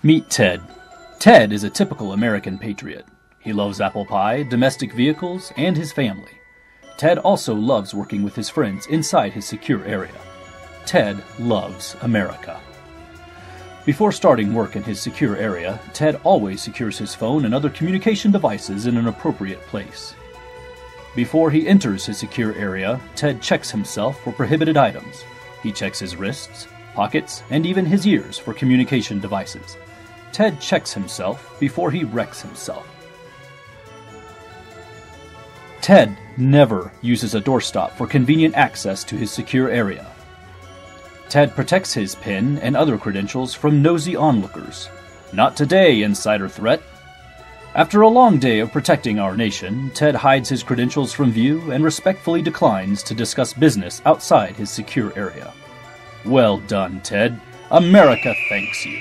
Meet Ted. Ted is a typical American patriot. He loves apple pie, domestic vehicles, and his family. Ted also loves working with his friends inside his secure area. Ted loves America. Before starting work in his secure area, Ted always secures his phone and other communication devices in an appropriate place. Before he enters his secure area, Ted checks himself for prohibited items. He checks his wrists, pockets, and even his ears for communication devices. Ted checks himself before he wrecks himself. Ted never uses a doorstop for convenient access to his secure area. Ted protects his PIN and other credentials from nosy onlookers. Not today, insider threat. After a long day of protecting our nation, Ted hides his credentials from view and respectfully declines to discuss business outside his secure area. Well done, Ted. America thanks you.